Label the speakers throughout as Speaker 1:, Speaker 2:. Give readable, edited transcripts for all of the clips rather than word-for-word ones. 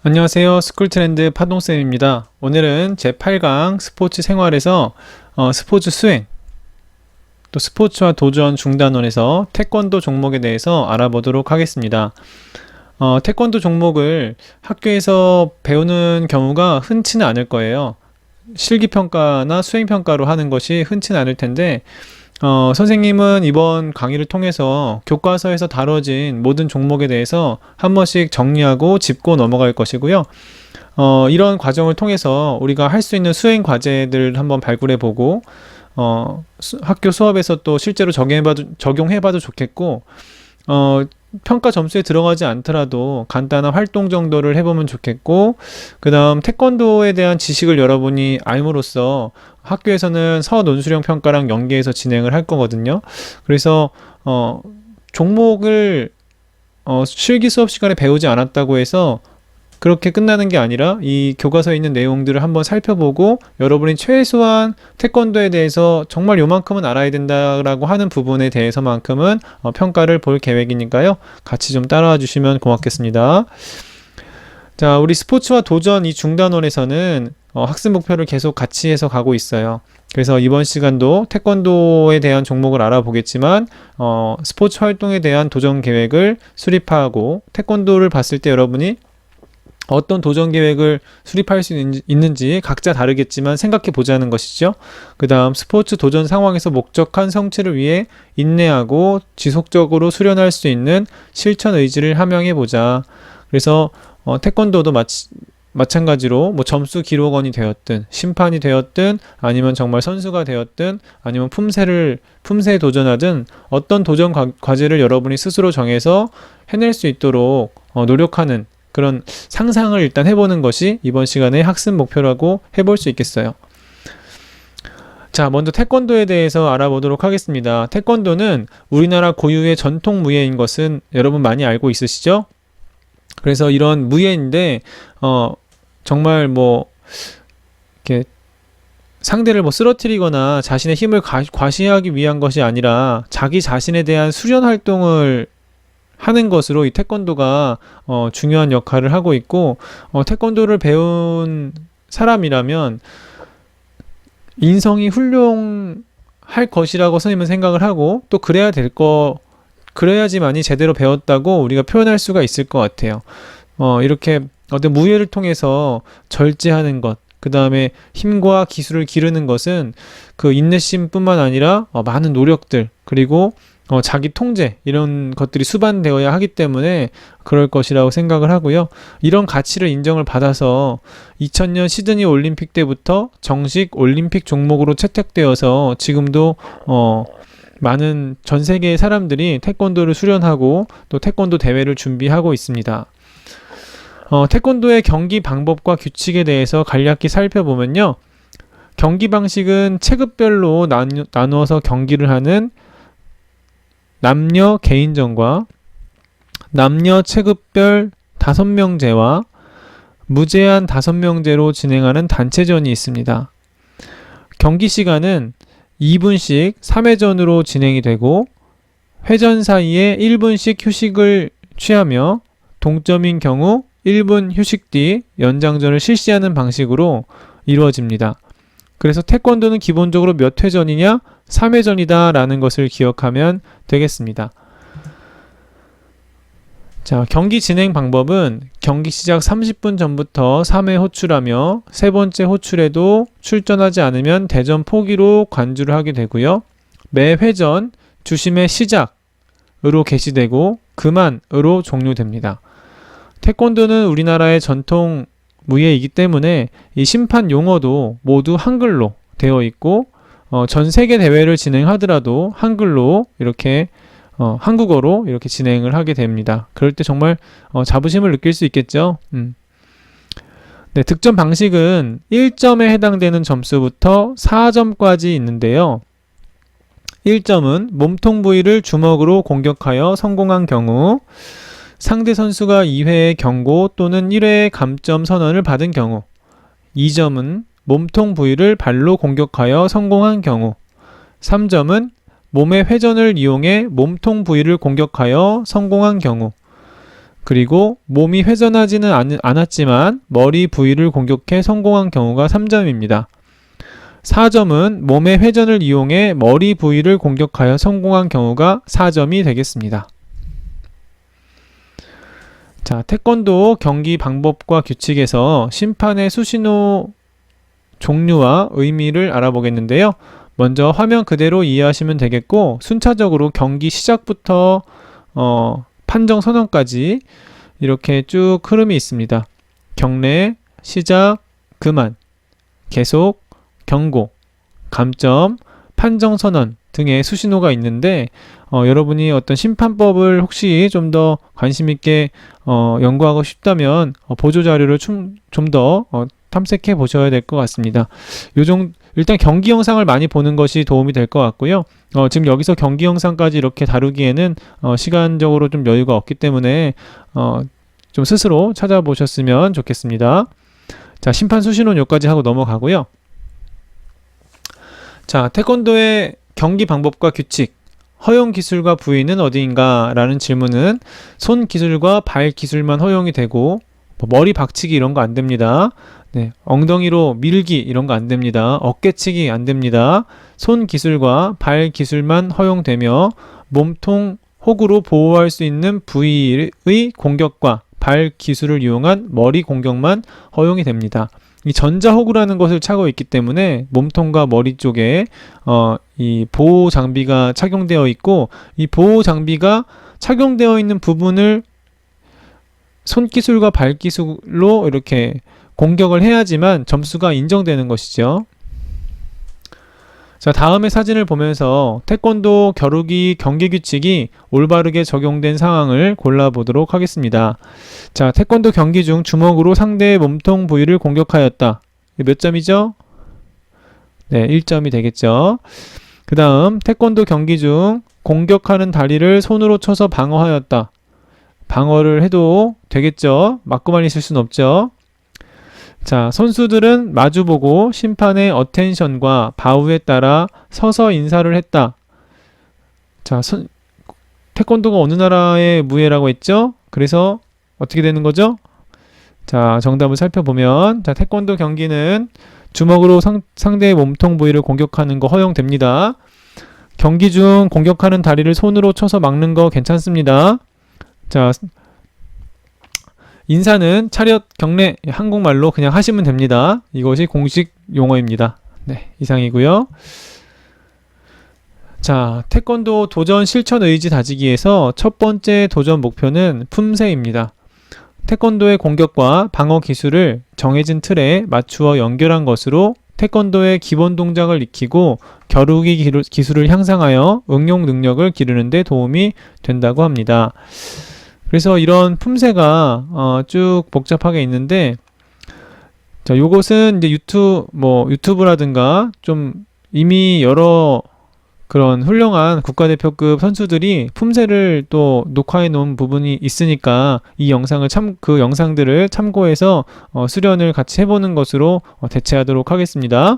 Speaker 1: 안녕하세요. 스쿨트렌드 파동쌤입니다. 오늘은 제8강 스포츠 생활에서 스포츠 수행, 또 스포츠와 도전 중단원에서 태권도 종목에 대해서 알아보도록 하겠습니다. 태권도 종목을 학교에서 배우는 경우가 흔치는 않을 거예요. 실기평가나 수행평가로 하는 것이 흔치는 않을 텐데 선생님은 이번 강의를 통해서 교과서에서 다뤄진 모든 종목에 대해서 한 번씩 정리하고 짚고 넘어갈 것이고요. 이런 과정을 통해서 우리가 할 수 있는 수행 과제들을 한번 발굴해보고 학교 수업에서 또 실제로 적용해봐도 좋겠고 평가 점수에 들어가지 않더라도 간단한 활동 정도를 해보면 좋겠고, 그 다음 태권도에 대한 지식을 여러분이 알므로써 학교에서는 서논술형 평가랑 연계해서 진행을 할 거거든요. 그래서 종목을 실기 수업 시간에 배우지 않았다고 해서 그렇게 끝나는 게 아니라 이 교과서에 있는 내용들을 한번 살펴보고 여러분이 최소한 태권도에 대해서 정말 요만큼은 알아야 된다라고 하는 부분에 대해서만큼은 평가를 볼 계획이니까요. 같이 좀 따라와 주시면 고맙겠습니다. 자, 우리 스포츠와 도전 이 중단원에서는 학습 목표를 계속 같이 해서 가고 있어요. 그래서 이번 시간도 태권도에 대한 종목을 알아보겠지만 스포츠 활동에 대한 도전 계획을 수립하고, 태권도를 봤을 때 여러분이 어떤 도전 계획을 수립할 수 있는지 각자 다르겠지만 생각해 보자는 것이죠. 그 다음 스포츠 도전 상황에서 목적한 성취를 위해 인내하고 지속적으로 수련할 수 있는 실천 의지를 함양해 보자. 그래서 태권도도 마찬가지로 뭐 점수 기록원이 되었든 심판이 되었든 아니면 정말 선수가 되었든 아니면 품새에 도전하든 어떤 도전 과제를 여러분이 스스로 정해서 해낼 수 있도록 노력하는 그런 상상을 일단 해보는 것이 이번 시간에 학습 목표라고 해볼 수 있겠어요. 자, 먼저 태권도에 대해서 알아보도록 하겠습니다. 태권도는 우리나라 고유의 전통 무예인 것은 여러분 많이 알고 있으시죠? 그래서 이런 무예인데 정말 이렇게 상대를 쓰러뜨리거나 자신의 힘을 과시하기 위한 것이 아니라 자기 자신에 대한 수련 활동을 하는 것으로 이 태권도가 중요한 역할을 하고 있고, 태권도를 배운 사람이라면 인성이 훌륭할 것이라고 선생님은 생각을 하고, 또 그래야지만이 제대로 배웠다고 우리가 표현할 수가 있을 것 같아요. 이렇게 어떤 무예를 통해서 절제하는 것, 그 다음에 힘과 기술을 기르는 것은 그 인내심뿐만 아니라 많은 노력들, 그리고 자기 통제, 이런 것들이 수반되어야 하기 때문에 그럴 것이라고 생각을 하고요. 이런 가치를 인정을 받아서 2000년 시드니 올림픽 때부터 정식 올림픽 종목으로 채택되어서 지금도 많은 전 세계의 사람들이 태권도를 수련하고 또 태권도 대회를 준비하고 있습니다. 태권도의 경기 방법과 규칙에 대해서 간략히 살펴보면요. 경기 방식은 체급별로 나누어서 경기를 하는 남녀 개인전과 남녀 체급별 5명제와 무제한 5명제로 진행하는 단체전이 있습니다. 경기 시간은 2분씩 3회전으로 진행이 되고, 회전 사이에 1분씩 휴식을 취하며 동점인 경우 1분 휴식 뒤 연장전을 실시하는 방식으로 이루어집니다. 그래서 태권도는 기본적으로 몇 회전이냐? 3회전이다 라는 것을 기억하면 되겠습니다. 자, 경기 진행 방법은 경기 시작 30분 전부터 3회 호출하며 세 번째 호출에도 출전하지 않으면 대전 포기로 관주를 하게 되고요. 매 회전 주심의 시작으로 개시되고 그만으로 종료됩니다. 태권도는 우리나라의 전통 무예이기 때문에 이 심판 용어도 모두 한글로 되어 있고, 전 세계 대회를 진행하더라도 한글로 이렇게 한국어로 이렇게 진행을 하게 됩니다. 그럴 때 정말 자부심을 느낄 수 있겠죠. 네, 득점 방식은 1점에 해당되는 점수부터 4점까지 있는데요. 1점은 몸통 부위를 주먹으로 공격하여 성공한 경우, 상대 선수가 2회의 경고 또는 1회의 감점 선언을 받은 경우, 2점은 몸통 부위를 발로 공격하여 성공한 경우, 3점은 몸의 회전을 이용해 몸통 부위를 공격하여 성공한 경우, 그리고 몸이 회전하지는 않았지만 머리 부위를 공격해 성공한 경우가 3점입니다. 4점은 몸의 회전을 이용해 머리 부위를 공격하여 성공한 경우가 4점이 되겠습니다. 자, 태권도 경기 방법과 규칙에서 심판의 수신호 종류와 의미를 알아보겠는데요. 먼저 화면 그대로 이해하시면 되겠고, 순차적으로 경기 시작부터 판정 선언까지 이렇게 쭉 흐름이 있습니다. 경례, 시작, 그만, 계속, 경고, 감점, 판정 선언 등의 수신호가 있는데, 여러분이 어떤 심판법을 혹시 좀 더 관심 있게 연구하고 싶다면 보조 자료를 좀 더 탐색해 보셔야 될 것 같습니다. 일단 경기 영상을 많이 보는 것이 도움이 될 것 같고요. 지금 여기서 경기 영상까지 이렇게 다루기에는 시간적으로 좀 여유가 없기 때문에 좀 스스로 찾아보셨으면 좋겠습니다. 자, 심판 수신호는 여기까지 하고 넘어가고요. 자, 태권도의 경기 방법과 규칙, 허용 기술과 부위는 어디인가? 라는 질문은 손 기술과 발 기술만 허용이 되고, 머리 박치기 이런 거 안 됩니다. 네, 엉덩이로 밀기 이런 거 안 됩니다. 어깨치기 안 됩니다. 손 기술과 발 기술만 허용되며 몸통 호구로 보호할 수 있는 부위의 공격과 발 기술을 이용한 머리 공격만 허용이 됩니다. 이 전자호구라는 것을 차고 있기 때문에 몸통과 머리 쪽에 이 보호 장비가 착용되어 있고, 이 보호 장비가 착용되어 있는 부분을 손기술과 발기술로 이렇게 공격을 해야지만 점수가 인정되는 것이죠. 자, 다음의 사진을 보면서 태권도 겨루기 경기 규칙이 올바르게 적용된 상황을 골라보도록 하겠습니다. 자, 태권도 경기 중 주먹으로 상대의 몸통 부위를 공격하였다. 몇 점이죠? 네, 1점이 되겠죠. 그 다음 태권도 경기 중 공격하는 다리를 손으로 쳐서 방어하였다. 방어를 해도 되겠죠. 맞고만 있을 수는 없죠. 자, 선수들은 마주보고 심판의 어텐션과 바우에 따라 서서 인사를 했다. 자, 태권도가 어느 나라의 무예라고 했죠? 그래서 어떻게 되는 거죠? 자, 정답을 살펴보면, 자, 태권도 경기는 주먹으로 상대의 몸통 부위를 공격하는 거 허용됩니다. 경기 중 공격하는 다리를 손으로 쳐서 막는 거 괜찮습니다. 자, 인사는 차렷, 경례, 한국말로 그냥 하시면 됩니다. 이것이 공식 용어입니다. 네, 이상이고요. 자, 태권도 도전 실천 의지 다지기에서 첫 번째 도전 목표는 품새입니다. 태권도의 공격과 방어 기술을 정해진 틀에 맞추어 연결한 것으로 태권도의 기본 동작을 익히고 겨루기 기술을 향상하여 응용 능력을 기르는 데 도움이 된다고 합니다. 그래서 이런 품새가 쭉 복잡하게 있는데, 자, 요것은 이제 유튜브라든가 좀 이미 여러 그런 훌륭한 국가대표급 선수들이 품새를 또 녹화해 놓은 부분이 있으니까 이 영상을 그 영상들을 참고해서 수련을 같이 해보는 것으로 대체하도록 하겠습니다.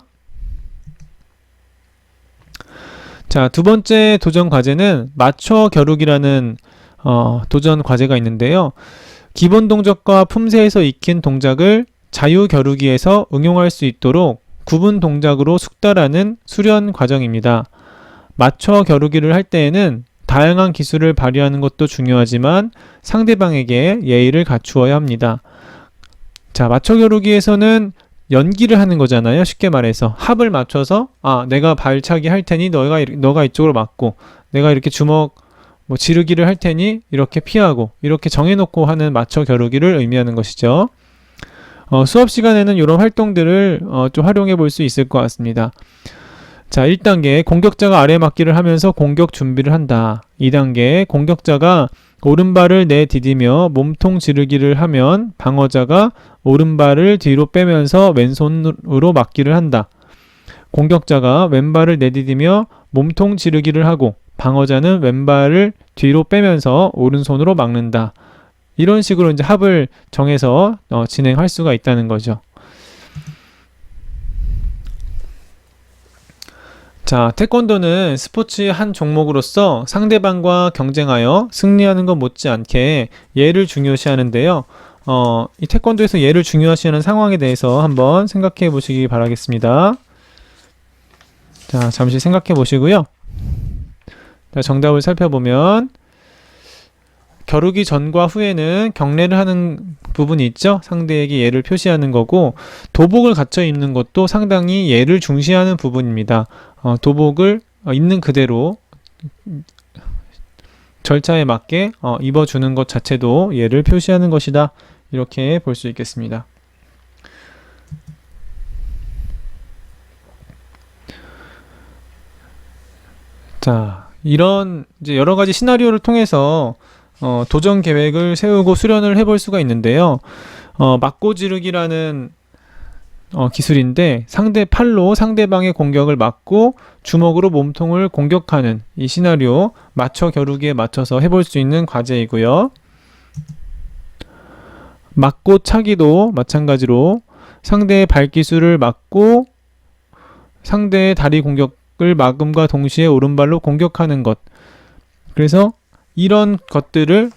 Speaker 1: 자, 두 번째 도전 과제는 맞춰 겨루기라는 도전 과제가 있는데요. 기본 동작과 품새에서 익힌 동작을 자유 겨루기에서 응용할 수 있도록 구분 동작으로 숙달하는 수련 과정입니다. 맞춰 겨루기를 할 때에는 다양한 기술을 발휘하는 것도 중요하지만 상대방에게 예의를 갖추어야 합니다. 자, 맞춰 겨루기에서는 연기를 하는 거잖아요. 쉽게 말해서 합을 맞춰서 내가 발차기 할 테니 너가 이쪽으로 맞고, 내가 이렇게 주먹 지르기를 할 테니 이렇게 피하고, 이렇게 정해놓고 하는 맞춰 겨루기를 의미하는 것이죠. 수업 시간에는 이런 활동들을 좀 활용해 볼 수 있을 것 같습니다. 자, 1단계 공격자가 아래 맞기를 하면서 공격 준비를 한다. 2단계 공격자가 오른발을 내디디며 몸통 지르기를 하면 방어자가 오른발을 뒤로 빼면서 왼손으로 맞기를 한다. 공격자가 왼발을 내디디며 몸통 지르기를 하고 방어자는 왼발을 뒤로 빼면서 오른손으로 막는다. 이런 식으로 이제 합을 정해서 진행할 수가 있다는 거죠. 자, 태권도는 스포츠의 한 종목으로서 상대방과 경쟁하여 승리하는 것 못지않게 예를 중요시하는데요. 이 태권도에서 예를 중요시하는 상황에 대해서 한번 생각해 보시기 바라겠습니다. 자, 잠시 생각해 보시고요. 자, 정답을 살펴보면 겨루기 전과 후에는 경례를 하는 부분이 있죠. 상대에게 예를 표시하는 거고, 도복을 갖춰 입는 것도 상당히 예를 중시하는 부분입니다. 도복을 있는 그대로 절차에 맞게 입어주는 것 자체도 예를 표시하는 것이다. 이렇게 볼 수 있겠습니다. 자, 이런 이제 여러 가지 시나리오를 통해서 도전 계획을 세우고 수련을 해볼 수가 있는데요. 맞고 지르기라는 기술인데 상대 팔로 상대방의 공격을 막고 주먹으로 몸통을 공격하는 이 시나리오 맞춰 겨루기에 맞춰서 해볼 수 있는 과제이고요. 맞고 차기도 마찬가지로 상대의 발기술을 막고 상대의 다리 공격을 막음과 동시에 오른발로 공격하는 것. 그래서 이런 것들을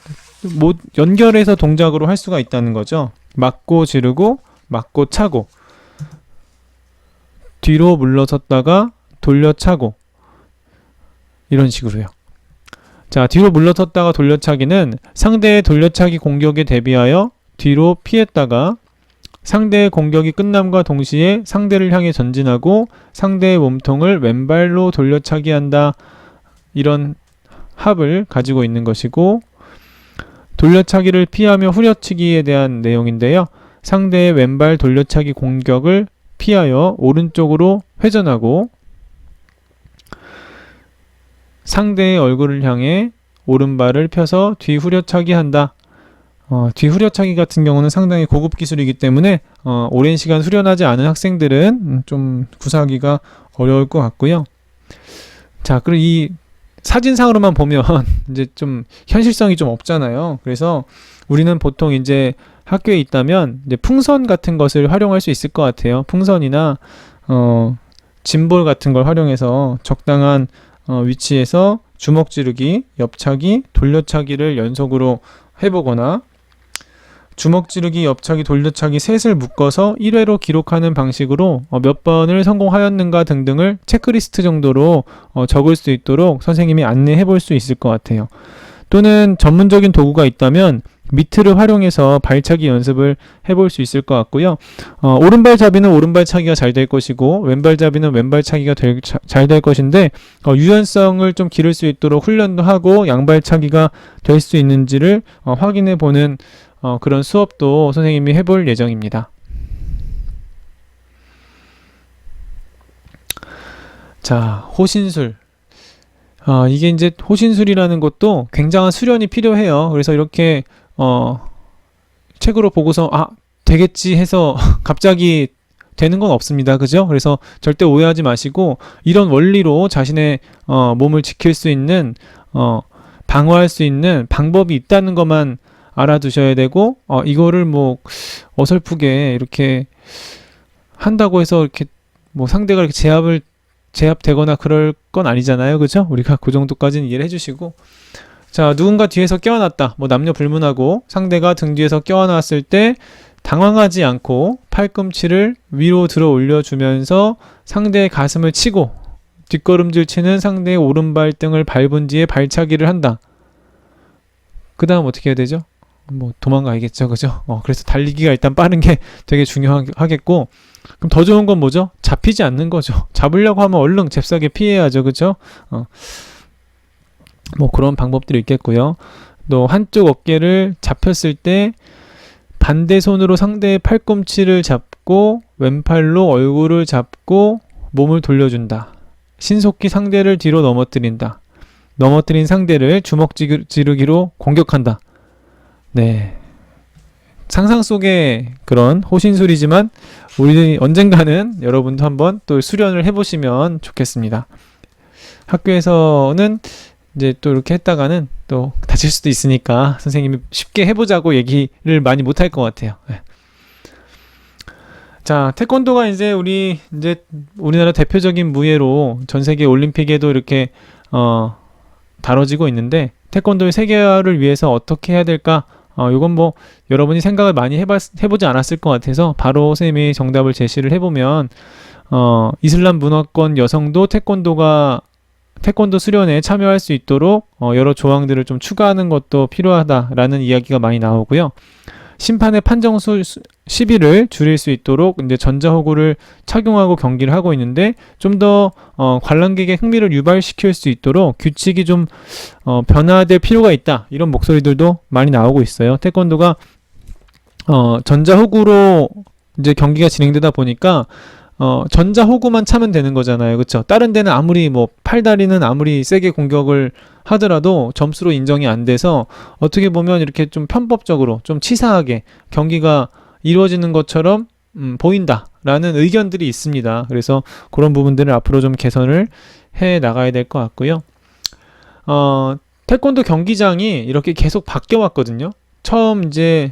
Speaker 1: 연결해서 동작으로 할 수가 있다는 거죠. 맞고 지르고 맞고 차고 뒤로 물러섰다가 돌려차고 이런 식으로요. 자, 뒤로 물러섰다가 돌려차기는 상대의 돌려차기 공격에 대비하여 뒤로 피했다가 상대의 공격이 끝남과 동시에 상대를 향해 전진하고 상대의 몸통을 왼발로 돌려차기 한다. 이런 합을 가지고 있는 것이고, 돌려차기를 피하며 후려치기에 대한 내용인데요. 상대의 왼발 돌려차기 공격을 피하여 오른쪽으로 회전하고 상대의 얼굴을 향해 오른발을 펴서 뒤 후려차기 한다. 뒤 후려차기 같은 경우는 상당히 고급 기술이기 때문에 오랜 시간 수련하지 않은 학생들은 좀 구사하기가 어려울 것 같고요. 자, 그리고 이 사진상으로만 보면 이제 좀 현실성이 좀 없잖아요. 그래서 우리는 보통 이제 학교에 있다면 이제 풍선 같은 것을 활용할 수 있을 것 같아요. 풍선이나 짐볼 같은 걸 활용해서 적당한 위치에서 주먹 지르기, 옆차기, 돌려차기를 연속으로 해보거나 주먹 지르기, 옆차기, 돌려차기 셋을 묶어서 1회로 기록하는 방식으로 몇 번을 성공하였는가 등등을 체크리스트 정도로 적을 수 있도록 선생님이 안내해 볼 수 있을 것 같아요. 또는 전문적인 도구가 있다면 미트를 활용해서 발차기 연습을 해볼 수 있을 것 같고요. 오른발잡이는 오른발차기가 잘 될 것이고 왼발잡이는 왼발차기가 잘 될 것인데 유연성을 좀 기를 수 있도록 훈련도 하고 양발차기가 될 수 있는지를 확인해 보는 그런 수업도 선생님이 해볼 예정입니다. 자, 호신술. 이게 이제 호신술이라는 것도 굉장한 수련이 필요해요. 그래서 이렇게 책으로 보고서 되겠지 해서 갑자기 되는 건 없습니다. 그죠? 그래서 절대 오해하지 마시고 이런 원리로 자신의 몸을 지킬 수 있는 방어할 수 있는 방법이 있다는 것만 알아두셔야 되고 이거를 뭐 어설프게 이렇게 한다고 해서 이렇게 뭐 상대가 이렇게 제압되거나 그럴 건 아니잖아요. 그죠? 우리가 그 정도까지는 이해를 해주시고, 자, 누군가 뒤에서 껴안았다. 뭐 남녀 불문하고 상대가 등 뒤에서 껴안았을 때 당황하지 않고 팔꿈치를 위로 들어 올려주면서 상대의 가슴을 치고 뒷걸음질 치는 상대의 오른발 등을 밟은 뒤에 발차기를 한다. 그 다음 어떻게 해야 되죠? 뭐 도망가야겠죠. 그죠? 그래서 달리기가 일단 빠른 게 되게 중요하겠고, 그럼 더 좋은 건 뭐죠? 잡히지 않는 거죠. 잡으려고 하면 얼른 잽싸게 피해야죠. 그죠? 뭐 그런 방법들이 있겠고요. 또 한쪽 어깨를 잡혔을 때 반대 손으로 상대의 팔꿈치를 잡고 왼팔로 얼굴을 잡고 몸을 돌려준다. 신속히 상대를 뒤로 넘어뜨린다. 넘어뜨린 상대를 주먹 지르기로 공격한다. 네. 상상 속의 그런 호신술이지만 우리 언젠가는 여러분도 한번 또 수련을 해보시면 좋겠습니다. 학교에서는 이제 또 이렇게 했다가는 또 다칠 수도 있으니까 선생님이 쉽게 해보자고 얘기를 많이 못할 것 같아요. 네. 자, 태권도가 이제 우리나라 대표적인 무예로 전 세계 올림픽에도 이렇게 다뤄지고 있는데, 태권도의 세계화를 위해서 어떻게 해야 될까? 요건 뭐 여러분이 생각을 많이 해보지 않았을 것 같아서 바로 선생님이 정답을 제시를 해보면, 이슬람 문화권 여성도 태권도 수련회에 참여할 수 있도록 여러 조항들을 좀 추가하는 것도 필요하다라는 이야기가 많이 나오고요. 심판의 판정수 시비를 줄일 수 있도록 이제 전자호구를 착용하고 경기를 하고 있는데, 좀 더 관람객의 흥미를 유발시킬 수 있도록 규칙이 좀 변화될 필요가 있다, 이런 목소리들도 많이 나오고 있어요. 태권도가 전자호구로 이제 경기가 진행되다 보니까 전자호구만 차면 되는 거잖아요. 그쵸? 다른 데는 아무리 팔다리는 아무리 세게 공격을 하더라도 점수로 인정이 안 돼서, 어떻게 보면 이렇게 좀 편법적으로 좀 치사하게 경기가 이루어지는 것처럼 보인다라는 의견들이 있습니다. 그래서 그런 부분들을 앞으로 좀 개선을 해 나가야 될 것 같고요. 태권도 경기장이 이렇게 계속 바뀌어 왔거든요. 처음 이제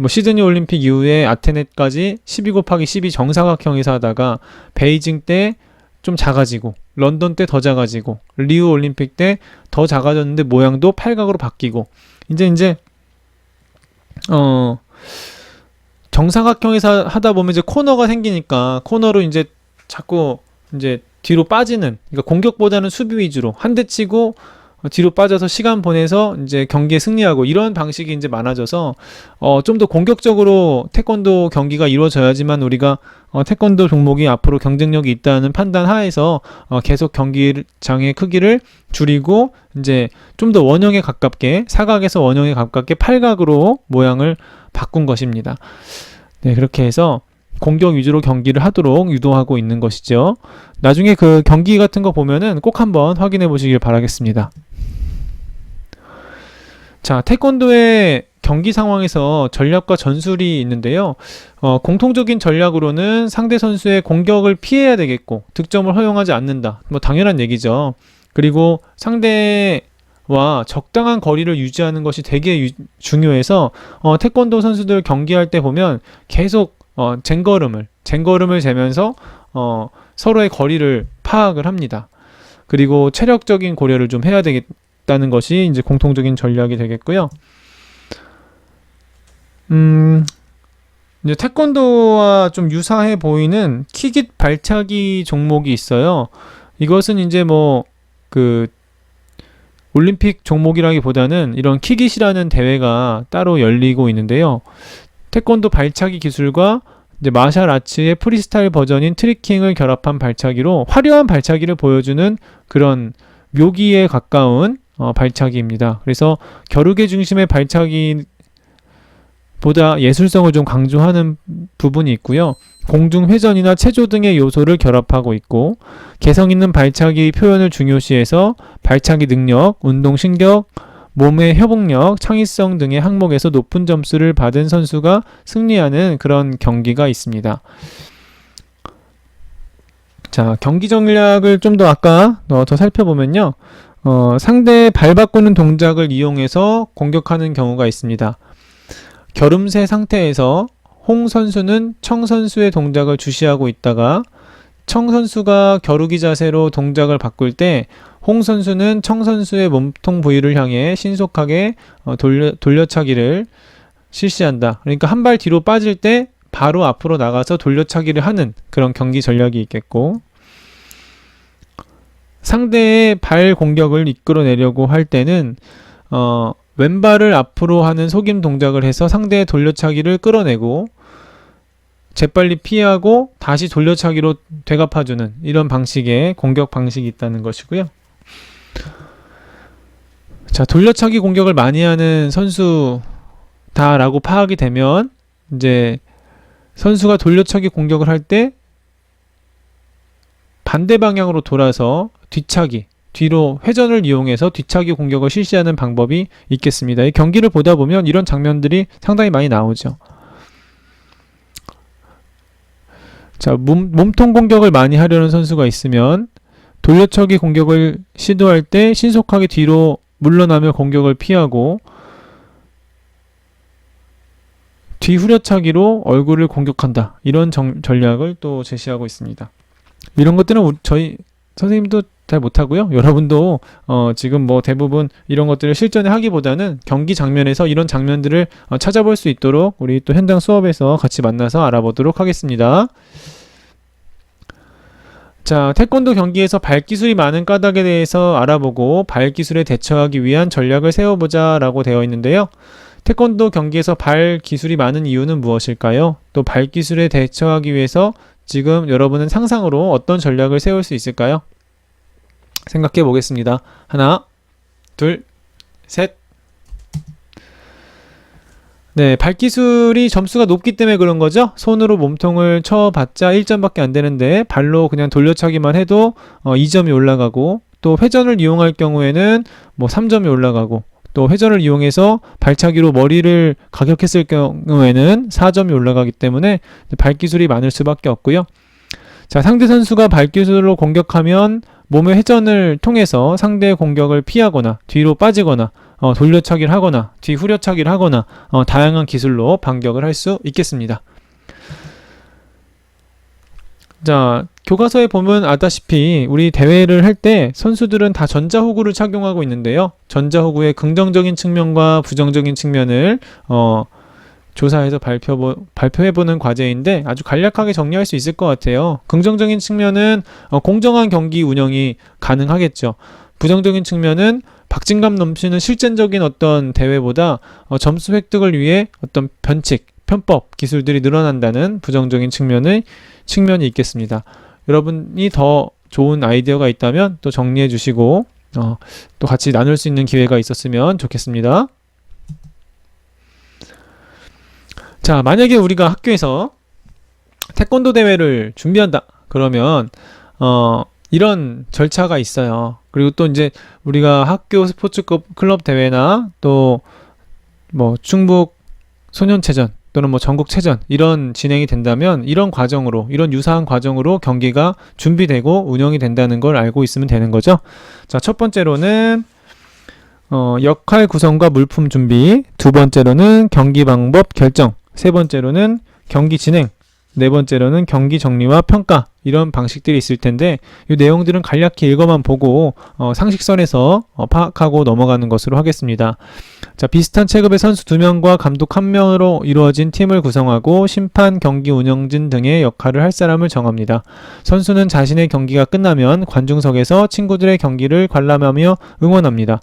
Speaker 1: 시드니 올림픽 이후에 아테네까지 12×12 정사각형에서 하다가, 베이징 때 좀 작아지고, 런던 때 더 작아지고, 리우 올림픽 때 더 작아졌는데 모양도 팔각으로 바뀌고, 이제 정사각형에서 하다 보면 이제 코너가 생기니까, 코너로 이제 자꾸 이제 뒤로 빠지는, 그러니까 공격보다는 수비 위주로 한 대 치고 뒤로 빠져서 시간 보내서 이제 경기에 승리하고, 이런 방식이 이제 많아져서 좀 더 공격적으로 태권도 경기가 이루어져야지만 우리가 태권도 종목이 앞으로 경쟁력이 있다는 판단 하에서 계속 경기장의 크기를 줄이고, 이제 좀 더 원형에 가깝게, 사각에서 원형에 가깝게 팔각으로 모양을 바꾼 것입니다. 네, 그렇게 해서 공격 위주로 경기를 하도록 유도하고 있는 것이죠. 나중에 그 경기 같은 거 보면은 꼭 한번 확인해 보시길 바라겠습니다. 자, 태권도의 경기 상황에서 전략과 전술이 있는데요. 공통적인 전략으로는 상대 선수의 공격을 피해야 되겠고, 득점을 허용하지 않는다. 당연한 얘기죠. 그리고 상대와 적당한 거리를 유지하는 것이 되게 중요해서, 태권도 선수들 경기할 때 보면 계속 쟁걸음을 재면서 서로의 거리를 파악을 합니다. 그리고 체력적인 고려를 좀 해야 되겠다는 것이 이제 공통적인 전략이 되겠고요. 이제 태권도와 좀 유사해 보이는 킥잇 발차기 종목이 있어요. 이것은 이제 그 올림픽 종목이라기보다는 이런 킥잇이라는 대회가 따로 열리고 있는데요. 태권도 발차기 기술과 이제 마샬 아츠의 프리스타일 버전인 트리킹을 결합한 발차기로 화려한 발차기를 보여주는 그런 묘기에 가까운 발차기입니다. 그래서 겨루개 중심의 발차기보다 예술성을 좀 강조하는 부분이 있고요. 공중 회전이나 체조 등의 요소를 결합하고 있고, 개성 있는 발차기 표현을 중요시해서 발차기 능력, 운동 신경, 몸의 협응력, 창의성 등의 항목에서 높은 점수를 받은 선수가 승리하는 그런 경기가 있습니다. 자, 경기 전략을 좀 더 아까 더 살펴보면요. 상대의 발 바꾸는 동작을 이용해서 공격하는 경우가 있습니다. 겨름새 상태에서 홍 선수는 청 선수의 동작을 주시하고 있다가, 청 선수가 겨루기 자세로 동작을 바꿀 때 홍 선수는 청 선수의 몸통 부위를 향해 신속하게 돌려차기를 실시한다. 그러니까 한 발 뒤로 빠질 때 바로 앞으로 나가서 돌려차기를 하는 그런 경기 전략이 있겠고, 상대의 발 공격을 이끌어내려고 할 때는 왼발을 앞으로 하는 속임 동작을 해서 상대의 돌려차기를 끌어내고, 재빨리 피하고 다시 돌려차기로 되갚아주는 이런 방식의 공격 방식이 있다는 것이고요. 자, 돌려차기 공격을 많이 하는 선수다라고 파악이 되면, 이제 선수가 돌려차기 공격을 할 때 반대 방향으로 돌아서 뒤로 회전을 이용해서 뒤차기 공격을 실시하는 방법이 있겠습니다. 이 경기를 보다 보면 이런 장면들이 상당히 많이 나오죠. 자, 몸통 공격을 많이 하려는 선수가 있으면 돌려차기 공격을 시도할 때 신속하게 뒤로 물러나며 공격을 피하고, 뒤후려차기로 얼굴을 공격한다. 이런 전략을 또 제시하고 있습니다. 이런 것들은 저희 선생님도 잘 못하고요. 여러분도 지금 뭐 대부분 이런 것들을 실전에 하기보다는 경기 장면에서 이런 장면들을 찾아볼 수 있도록 우리 또 현장 수업에서 같이 만나서 알아보도록 하겠습니다. 자, 태권도 경기에서 발기술이 많은 까닭에 대해서 알아보고 발기술에 대처하기 위한 전략을 세워보자 라고 되어 있는데요. 태권도 경기에서 발기술이 많은 이유는 무엇일까요? 또 발기술에 대처하기 위해서 지금 여러분은 상상으로 어떤 전략을 세울 수 있을까요? 생각해 보겠습니다. 하나, 둘, 셋. 네, 발기술이 점수가 높기 때문에 그런 거죠. 손으로 몸통을 쳐봤자 1점밖에 안 되는데 발로 그냥 돌려차기만 해도 2점이 올라가고, 또 회전을 이용할 경우에는 뭐 3점이 올라가고, 또 회전을 이용해서 발차기로 머리를 가격했을 경우에는 4점이 올라가기 때문에 발기술이 많을 수밖에 없고요. 자, 상대 선수가 발기술로 공격하면 몸의 회전을 통해서 상대의 공격을 피하거나 뒤로 빠지거나 돌려차기를 하거나 뒤후려차기를 하거나 다양한 기술로 반격을 할 수 있겠습니다. 자, 교과서에 보면 아다시피 우리 대회를 할 때 선수들은 다 전자호구를 착용하고 있는데요. 전자호구의 긍정적인 측면과 부정적인 측면을 조사해서 발표해보는 과제인데 아주 간략하게 정리할 수 있을 것 같아요. 긍정적인 측면은 공정한 경기 운영이 가능하겠죠. 부정적인 측면은 박진감 넘치는 실전적인 어떤 대회보다 점수 획득을 위해 어떤 변칙, 편법, 기술들이 늘어난다는 부정적인 측면이 있겠습니다. 여러분이 더 좋은 아이디어가 있다면 또 정리해 주시고 또 같이 나눌 수 있는 기회가 있었으면 좋겠습니다. 자, 만약에 우리가 학교에서 태권도 대회를 준비한다. 그러면 이런 절차가 있어요. 그리고 또 이제 우리가 학교 스포츠 클럽 대회나 또 뭐 충북 소년체전 또는 뭐 전국체전 이런 진행이 된다면 이런 과정으로, 이런 유사한 과정으로 경기가 준비되고 운영이 된다는 걸 알고 있으면 되는 거죠. 자, 첫 번째로는 역할 구성과 물품 준비, 두 번째로는 경기 방법 결정, 세 번째로는 경기 진행, 네 번째로는 경기 정리와 평가, 이런 방식들이 있을 텐데 이 내용들은 간략히 읽어만 보고 상식선에서 파악하고 넘어가는 것으로 하겠습니다. 자, 비슷한 체급의 선수 2명과 감독 1명으로 이루어진 팀을 구성하고 심판, 경기 운영진 등의 역할을 할 사람을 정합니다. 선수는 자신의 경기가 끝나면 관중석에서 친구들의 경기를 관람하며 응원합니다.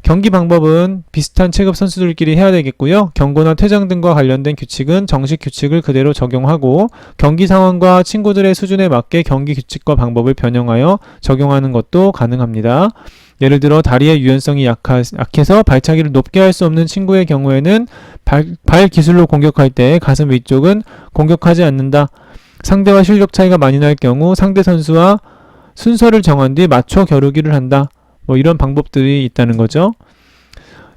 Speaker 1: 경기 방법은 비슷한 체급 선수들끼리 해야 되겠고요. 경고나 퇴장 등과 관련된 규칙은 정식 규칙을 그대로 적용하고 경기 상황과 친구들의 수준에 맞게 경기 규칙과 방법을 변형하여 적용하는 것도 가능합니다. 예를 들어 다리의 유연성이 약해서 발차기를 높게 할 수 없는 친구의 경우에는 발 기술로 공격할 때 가슴 위쪽은 공격하지 않는다. 상대와 실력 차이가 많이 날 경우 상대 선수와 순서를 정한 뒤 맞춰 겨루기를 한다. 뭐 이런 방법들이 있다는 거죠.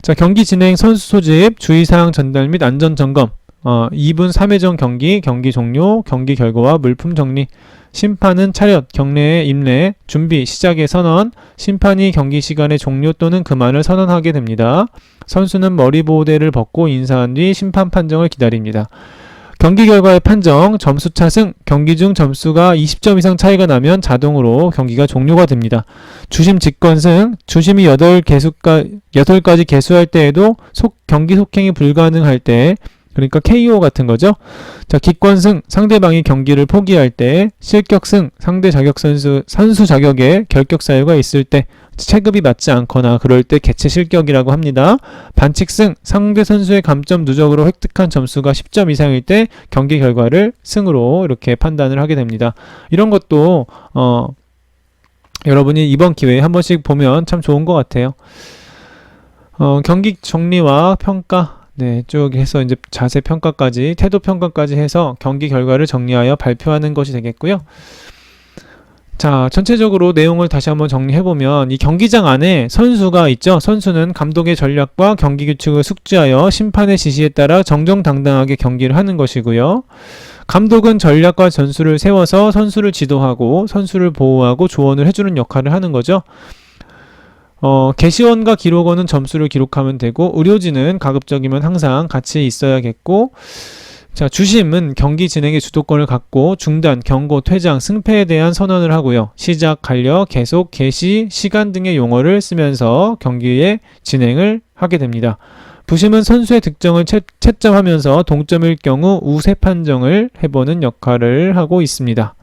Speaker 1: 자, 경기 진행, 선수 소집, 주의사항 전달 및 안전 점검, 2분 3회전 경기, 경기 종료, 경기 결과와 물품 정리, 심판은 차렷, 경례의 임례, 준비, 시작의 선언, 심판이 경기 시간의 종료 또는 그만을 선언하게 됩니다. 선수는 머리 보호대를 벗고 인사한 뒤 심판 판정을 기다립니다. 경기 결과의 판정, 점수 차승, 경기 중 점수가 20점 이상 차이가 나면 자동으로 경기가 종료가 됩니다. 주심 직권승, 주심이 8가지 개수할 때에도 경기 속행이 불가능할 때, 그러니까 KO 같은 거죠. 자, 기권승, 상대방이 경기를 포기할 때, 실격승, 상대 선수 자격에 결격 사유가 있을 때, 체급이 맞지 않거나 그럴 때 개체 실격이라고 합니다. 반칙승, 상대 선수의 감점 누적으로 획득한 점수가 10점 이상일 때 경기 결과를 승으로 이렇게 판단을 하게 됩니다. 이런 것도 여러분이 이번 기회에 한 번씩 보면 참 좋은 것 같아요. 경기 정리와 평가, 네, 쭉 해서 이제 자세 평가까지, 태도 평가까지 해서 경기 결과를 정리하여 발표하는 것이 되겠고요. 자, 전체적으로 내용을 다시 한번 정리해보면 이 경기장 안에 선수가 있죠. 선수는 감독의 전략과 경기 규칙을 숙지하여 심판의 지시에 따라 정정당당하게 경기를 하는 것이고요. 감독은 전략과 전술을 세워서 선수를 지도하고 선수를 보호하고 조언을 해주는 역할을 하는 거죠. 개시원과 기록원은 점수를 기록하면 되고, 의료진은 가급적이면 항상 같이 있어야겠고, 자, 주심은 경기 진행의 주도권을 갖고 중단, 경고, 퇴장, 승패에 대한 선언을 하고요. 시작, 간려, 계속, 개시, 시간 등의 용어를 쓰면서 경기의 진행을 하게 됩니다. 부심은 선수의 득점을 채점하면서 동점일 경우 우세 판정을 해보는 역할을 하고 있습니다.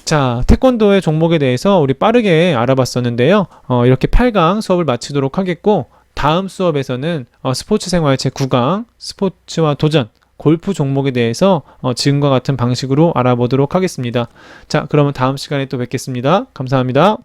Speaker 1: 자, 태권도의 종목에 대해서 우리 빠르게 알아봤었는데요. 이렇게 8강 수업을 마치도록 하겠고, 다음 수업에서는 스포츠 생활 제9강 스포츠와 도전 골프 종목에 대해서 지금과 같은 방식으로 알아보도록 하겠습니다. 자, 그러면 다음 시간에 또 뵙겠습니다. 감사합니다.